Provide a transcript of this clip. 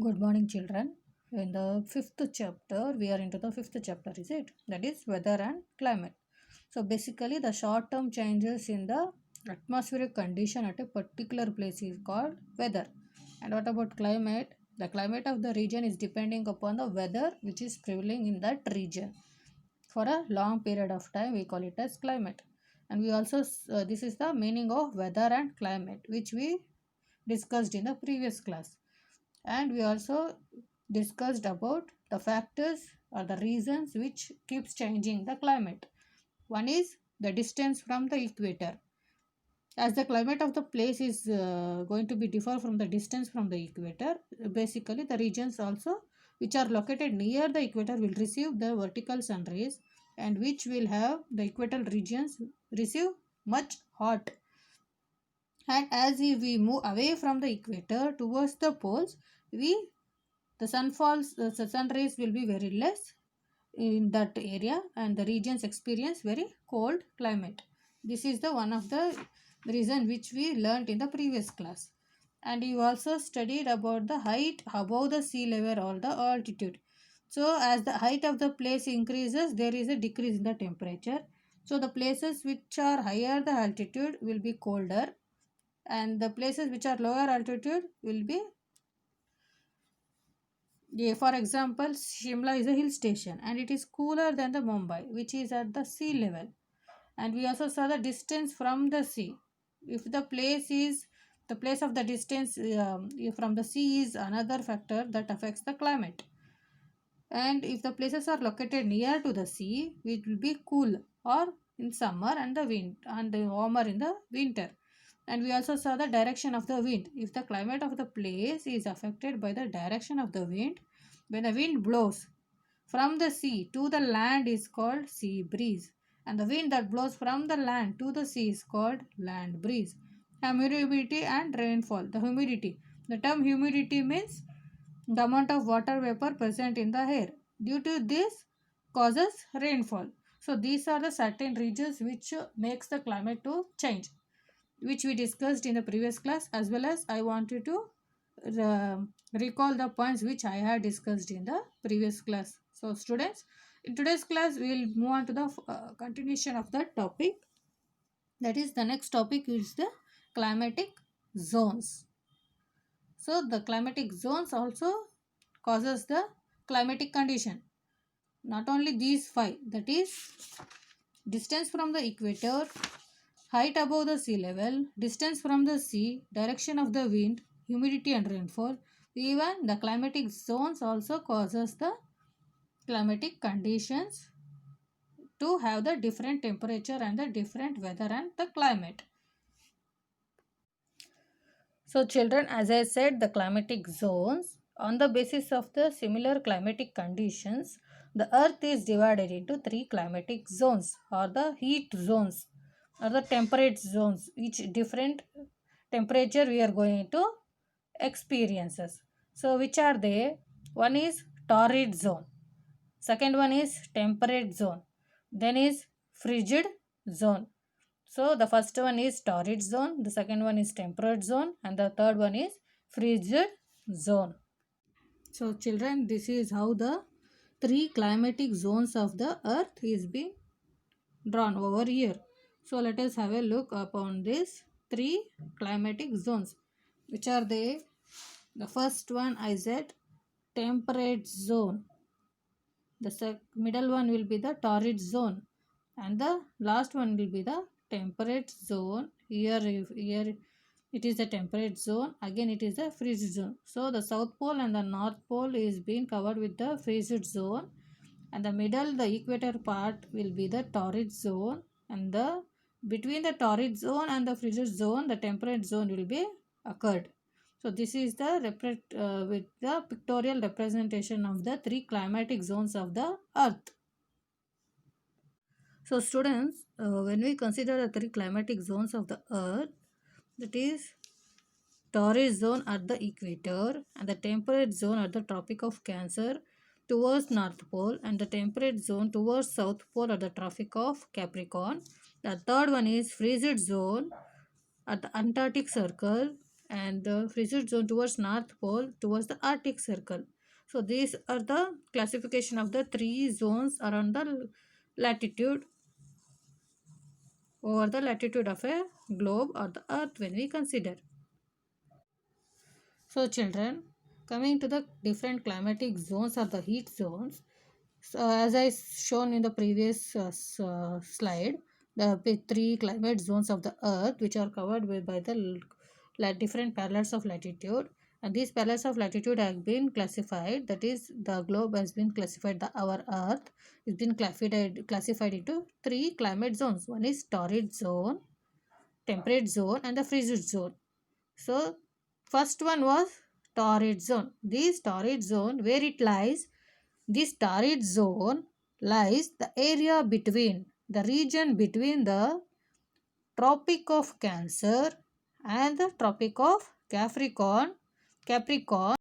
Good morning, children. In the fifth chapter, we are into the fifth chapter, is it? That is weather and climate. So, basically, the short term changes in the atmospheric condition at a particular place is called weather. And what about climate? The climate of the region is depending upon the weather which is prevailing in that region. For a long period of time, we call it as climate. And we also, this is the meaning of weather and climate, which we discussed in the previous class. And we also discussed about the factors or the reasons which keeps changing the climate. One is the distance from the equator. As the climate of the place is going to be differ from the distance from the equator, basically the regions also which are located near the equator will receive the vertical sun rays, and which will have the equatorial regions receive much hot. And as we move away from the equator towards the poles, we the sun rays will be very less in that area, and the regions experience very cold climate. This is the one of the reason which we learnt in the previous class. And you also studied about the height above the sea level or the altitude. So as the height of the place increases, there is a decrease in the temperature. So the places which are higher the altitude will be colder, and the places which are lower altitude will be, yeah, for example, Shimla is a hill station and it is cooler than the Mumbai, which is at the sea level. And we also saw the distance from the sea. If the place of the distance from the sea is another factor that affects the climate. And if the places are located near to the sea, it will be cool or in summer and the wind and warmer in the winter. And we also saw the direction of the wind. If the climate of the place is affected by the direction of the wind, when the wind blows from the sea to the land is called sea breeze, and the wind that blows from the land to the sea is called land breeze. Humidity and rainfall. The humidity. The term humidity means the amount of water vapor present in the air. Due to this causes rainfall. So these are the certain regions which makes the climate to change, which we discussed in the previous class, as well as I want you to uh, recall the points which I had discussed in the previous class. So students, in today's class we will move on to the continuation of that topic. That is, the next topic is the climatic zones. So the climatic zones also causes the climatic condition. Not only these five, that is distance from the equator, height above the sea level, distance from the sea, direction of the wind, humidity and rainfall. Even the climatic zones also causes the climatic conditions to have the different temperature and the different weather and the climate. So children, as I said, the climatic zones, on the basis of the similar climatic conditions, the earth is divided into three climatic zones, or the heat zones or the temperate zones. Each different temperature we are going to experiences. So which are they? One is torrid zone, second one is temperate zone, then is frigid zone. So the first one is torrid zone, the second one is temperate zone, and the third one is frigid zone. So children, this is how the three climatic zones of the earth is being drawn over here. So let us have a look upon these three climatic zones. Which are they? The first one I said temperate zone. The middle one will be the torrid zone, and the last one will be the temperate zone. Here it is the temperate zone, again it is the frigid zone. So the south pole and the north pole is being covered with the frigid zone, and the middle, the equator part, will be the torrid zone, and the between the torrid zone and the frigid zone, the temperate zone will be occurred. So this is the with the pictorial representation of the three climatic zones of the earth. So students, when we consider the three climatic zones of the earth, that is torrid zone at the equator, and the temperate zone at the tropic of Cancer towards north pole, and the temperate zone towards south pole at the tropic of Capricorn. The third one is frigid zone at the Antarctic circle, and the frigid zone towards North Pole towards the Arctic Circle. So these are the classification of the three zones around the latitude over the latitude of a globe or the earth when we consider. So children, coming to the different climatic zones or the heat zones, so as I shown in the previous slide, the three climate zones of the earth which are covered by the different parallels of latitude, and these parallels of latitude have been classified, that is the globe has been classified, our earth has been classified into three climate zones. One is torrid zone, temperate zone and the frigid zone. So first one was torrid zone. This torrid zone, where it lies, this torrid zone lies the area between the region between the Tropic of Cancer and the Tropic of Capricorn